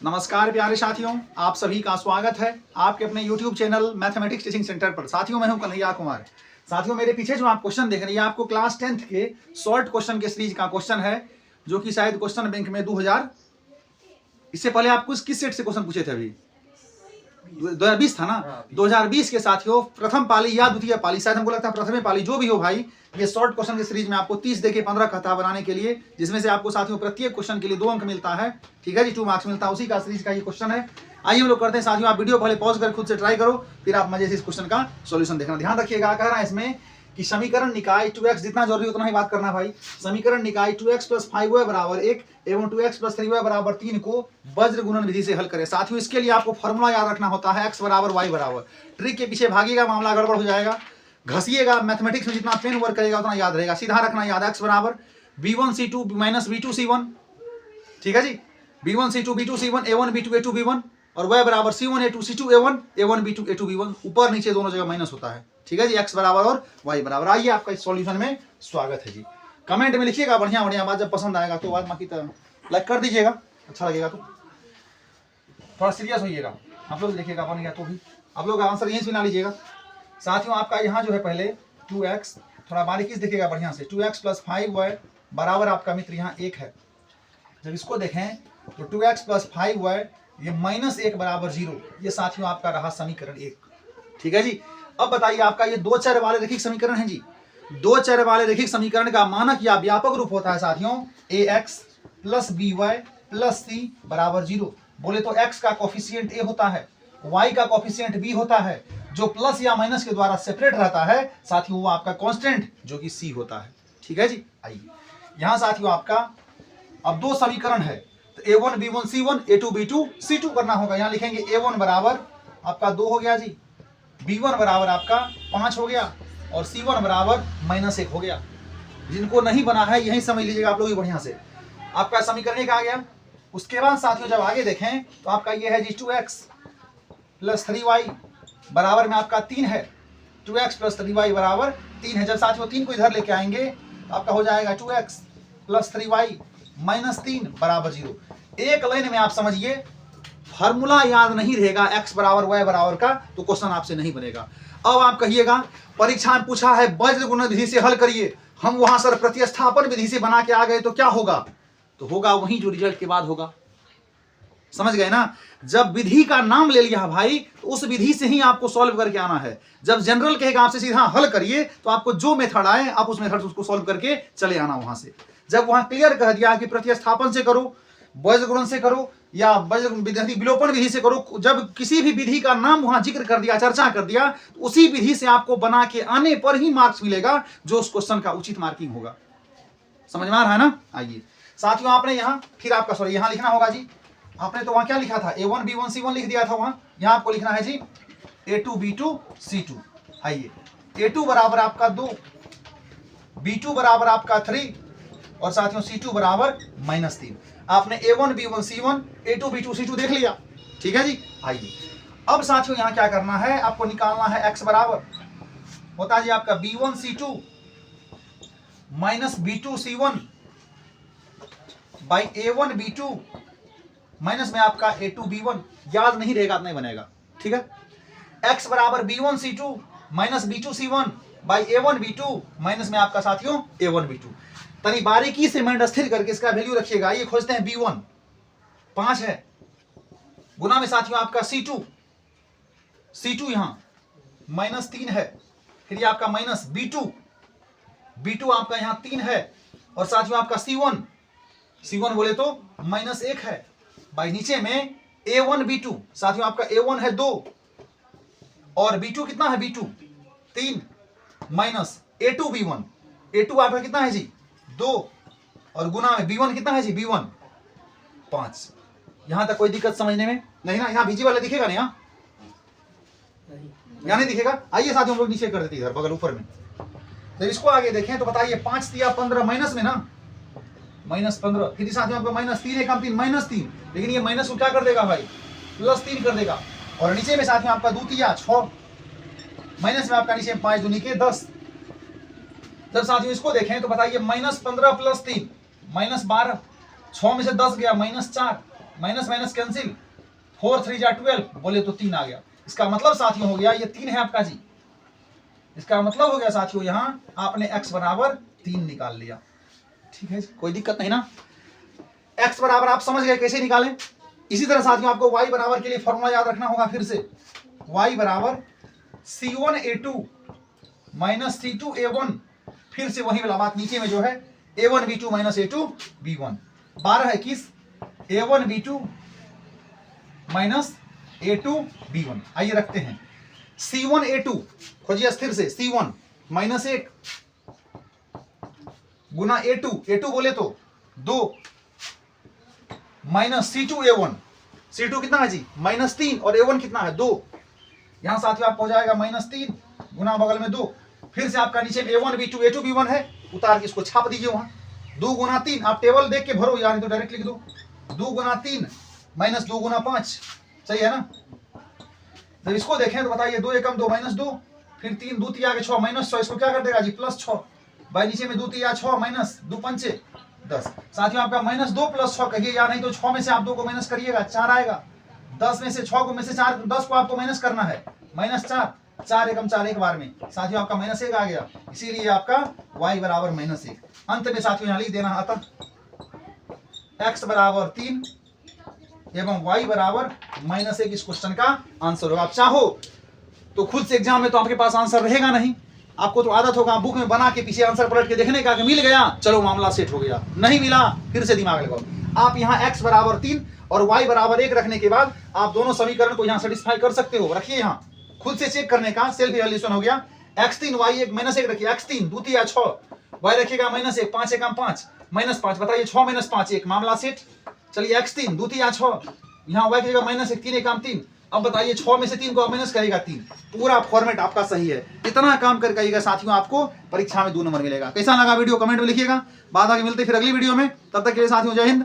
नमस्कार प्यारे साथियों, आप सभी का स्वागत है आपके अपने YouTube channel mathematics teaching centre पर। साथियों, मैं हूं कन्हैया कुमार। साथियों, मेरे पीछे जो आप क्वेश्चन देख रहे हैं, आपको क्लास 10th के शॉर्ट क्वेश्चन के सीरीज का क्वेश्चन है, जो कि शायद क्वेश्चन बैंक में 2000 इससे पहले आपको किस सेट से क्वेश्चन पूछे थे? अभी 2020 था ना। 2020 के साथियों प्रथम पाली या द्वितीय पाली, शायद हमको लगता है प्रथम पाली, जो भी हो भाई, ये शॉर्ट क्वेश्चन की सीरीज में आपको 30 देके 15 कहता बनाने के लिए, जिसमें से आपको साथियों प्रत्येक क्वेश्चन के लिए 2 अंक मिलता है। ठीक है जी, 2 मार्क्स मिलता है, उसी का सीरीज का ये क्वेश्चन है। आइए हम लोग करते हैं साथियों। आप वीडियो पहले पॉज कर खुद से ट्राई करो, फिर आप मजे से इस क्वेश्चन का सॉल्यूशन देखना। ध्यान रखिएगा, कह रहा है इसमें कि समीकरण निकाय 2x, जितना जरूरी उतना ही बात करना भाई। समीकरण निकाय 2x + 5y = 1 एवं 2x + 3y = 3 को वज्र गुणन विधि से हल करें। साथियों, इसके लिए आपको फॉर्मूला याद रखना होता है, x = y = ट्रिक के पीछे भागिएगा, मामला गड़बड़ हो जाएगा। घसिएगा, मैथमेटिक्स में जितना पेन वर्क करेगा उतना याद रहेगा। सीधा रखना याद, x = b1c2 - b2c1। ठीक है जी, b1c2 b2c1 a1 b2 a2 b1 और y = c1 a2 c2 a1 a1 b2 a2 b1। ऊपर नीचे दोनों जगह माइनस होता है। ठीक है जी, x बराबर और y बराबर। आइए, आपका इस सॉल्यूशन में स्वागत है जी। कमेंट में लिखिएगा बढ़िया बढ़िया बात, जब पसंद आएगा तो बात, बाकी तो लाइक कर दीजिएगा, अच्छा लगेगा तो। थोड़ा सीरियस होइएगा, आप लोग देखिएगा बन गया तो भी आप लोग आंसर यहीं से ना लीजिएगा। साथियों, आपका यहाँ जो है पहले 2x, थोड़ा बारीकी से देखिएगा बढ़िया से, 2x + 5y बराबर आपका मित्र यहाँ 1 है। जब इसको देखें तो 2x + 5y ये -1 = 0। ये साथियों आपका रहा समीकरण 1। ठीक है जी। अब बताइए, आपका ये 2 चर वाले रैखिक समीकरण है जी। 2 चर वाले रैखिक समीकरण का मानक या व्यापक रूप होता है साथियों ax + by + c = 0। बोले तो x का कोफिशिएंट a होता है, y का कोफिशिएंट b होता है। जो प्लस या माइनस के द्वारा सेपरेट रहता है साथियों, वो आपका कांस्टेंट जो कि c होता है। ठीक है जी। आइए यहाँ साथियों आपका अब 2 समीकरण है, तो a1 b1 c1 a2 b2 c2 करना होगा। यहाँ लिखेंगे a1 बराबर आपका 2 हो गया जी, b1 बराबर आपका 5 हो गया और c1 बराबर -1 हो गया। जिनको नहीं बना है यही समझ लीजिएगा आप लोग ही बढ़िया से। आपका समीकरण 1 आ गया। उसके बाद साथियों जब आगे देखें तो आपका ये है जी 2x + 3y बराबर में आपका 3 है। 2x + 3y = 3 है। जब साथियों 3 को इधर लेके आएंगे तो आपका हो जाएगा 2x + 3y - 3 = 0। एक लाइन में आप समझिए, फार्मूला याद नहीं रहेगा x = y = का तो क्वेश्चन आपसे नहीं बनेगा। अब आप कहिएगा परीक्षा में पूछा है वज्र गुणन विधि से हल करिए, हम वहां सर प्रतिस्थापन विधि से बना के आ गए तो क्या होगा? तो होगा वही जो रिजल्ट के बाद होगा। समझ गए ना? जब विधि का नाम ले लिया भाई तो उस विधि से ही आपको सॉल्व करके आना है। जब जनरल कहेगा आपसे सीधा हल करिए तो आपको जो मेथड आए आप उस मेथड से उसको सॉल्व करके चले आना वहां से। जब वहां क्लियर कह दिया कि प्रतिस्थापन से करो, वज्र गुणन से करो या विलोपन विधि से करो, जब किसी भी विधि का नाम वहां जिक्र कर दिया, चर्चा कर दिया, तो उसी विधि से आपको बना के आने पर ही मार्क्स मिलेगा, जो उस क्वेश्चन का उचित मार्किंग होगा। समझ में आ रहा है ना? आइए साथियों, आपने यहाँ फिर आपका सॉरी यहाँ लिखना होगा जी। आपने तो वहां क्या लिखा था, a1 b1 c1 लिख दिया था वहां। यहाँ आपको लिखना है जी a2 b2 c2। आइए, a2 बराबर आपका 2, b2 बराबर आपका 3 और साथियों c2 बराबर -3। आपने a1 b1 c1 a2 b2 c2 देख लिया। ठीक है जी। आइए अब साथियों यहाँ क्या करना है, आपको निकालना है x बराबर होता है जी आपका b1 c2 - b2 c1 by a1 b2 minus में आपका a2 b1। याद नहीं रहेगा नहीं बनेगा। ठीक है। x बराबर b1 c2 - b2 c1 by a1 b2 minus में आपका साथियों a1 b2। तनी बारीकी से माइंड स्थिर करके इसका वैल्यू रखिएगा। ये खोजते हैं b1 5 है, गुना में साथियों आपका c2 यहां -3 है, फिर ये आपका माइनस b2 आपका यहां 3 है और साथियों आपका c1 बोले तो -1 है। भाई नीचे में a1 b2 साथियों आपका a1 है 2 और b2 कितना है b2 3 minus a2 b1 a2 आपका कितना है जी 2 और गुना में b1 कितना है जी b1 5। यहां तक कोई दिक्कत समझने में नहीं ना? यहाँ बीजी वाला दिखेगा नहीं? यहाँ नहीं दिखेगा। आइए साथियों हम लोग नीचे कर देते इधर बगल ऊपर में। तो इसको आगे देखें तो बताइए 5 × 15 माइनस में ना, -15। फिर साथियों आपको -3 है, कम 3 -3, लेकिन ये माइनस को क्या कर देगा भाई +3 कर देगा। और नीचे में साथियों आपका 2 × 6 माइनस में आपका नीचे 5 दूनी के 10। जब साथियों इसको देखें तो बताइए -15 + 3 -12, 6 में से 10 गया -4 माइनस माइनस कैंसिल, 4 3 जा 12, बोले तो 3 आ गया। इसका मतलब साथियों हो गया ये 3 है आपका जी। इसका मतलब हो गया साथियों यहां आपने x बराबर 3 निकाल लिया। ठीक है, कोई दिक्कत नहीं ना। x बराबर आप समझ गए कैसे निकालें। इसी तरह साथियों आपको y बराबर के लिए फॉर्मूला याद रखना होगा। फिर से y बराबर c1a2 माइनस c2a1, फिर से वही वाला बात नीचे में जो है a1b2 minus a2b1, 12 21 a1b2 minus a2b1। आइए रखते हैं c1a2 खोजिए स्थिर से, c1 माइनस 1 गुना a2 बोले तो 2 माइनस c2a1, c2 कितना है जी माइनस 3 और a1 कितना है 2। यहां साथियों आपको हो जाएगा माइनस 3 गुना बगल में 2, फिर से आपका नीचे में a1b2 a2b1 है, उतार के इसको छाप दीजिए वहां। 2 गुना 3 आप टेबल देख के भरो यार, तो डायरेक्ट लिख दो 2 गुना 3 माइनस 2 गुना 5, सही है ना। जब इसको देखें तो बताइए 2 एकम 2 माइनस 2, फिर 3 2 3 आगे 6 माइनस 6, इसको क्या कर देगा जी प्लस 6, भाई नीचे में 2 3 6 माइनस 2 5 10। साथियों आपका माइनस 2 प्लस 6 कहिए, या नहीं तो 6 में से आप 2 को माइनस करिएगा 4 आएगा, 10 में से 6 को में से 4 10 को आपको माइनस करना है, माइनस 4 4 एकम 4 एक बार में साथियों आपका माइनस 1 आ गया, इसीलिए आपका y बराबर माइनस 1। अंत में साथियों यहाँ लिख देना आता x बराबर 3 एवं y बराबर माइनस 1 इस क्वेश्चन का आंसर होगा। आप चाहो तो खुद से एग्जाम में तो आपके पास आंसर रहेगा नहीं, आपको तो आदत होगा बुक में बना के पीछे आंसर पलट के देखने का कि मिल गया चलो मामला सेट हो गया, नहीं मिला फिर से दिमाग लगाओ। आप यहाँ x बराबर 3 और y बराबर 1 रखने के बाद आप दोनों समीकरण को यहाँ सेटिस्फाई कर सकते हो। रखिए यहाँ खुद से चेक करने का सेल्फ इवैल्यूएशन हो गया। x3 y1 माइनस 1 रखिए, x3 2 3 6 y रखिएगा माइनस 1 5 एकम 5 माइनस 5, बताइए 6 माइनस 5 1, मामला सेट। चलिए x3 2 3 6 यहाँ y कहेगा माइनस 1 3 एकम 3, अब बताइए 6 में से 3 को माइनस करेगा 3, पूरा फॉर्मेट आपका सही है। इतना काम करके आइएगा साथियों, आपको परीक्षा में 2 नंबर मिलेगा। कैसा लगा वीडियो कमेंट में लिखिएगा। बाद आगे मिलते फिर अगली वीडियो में, तब तक के लिए साथियों जय हिंद।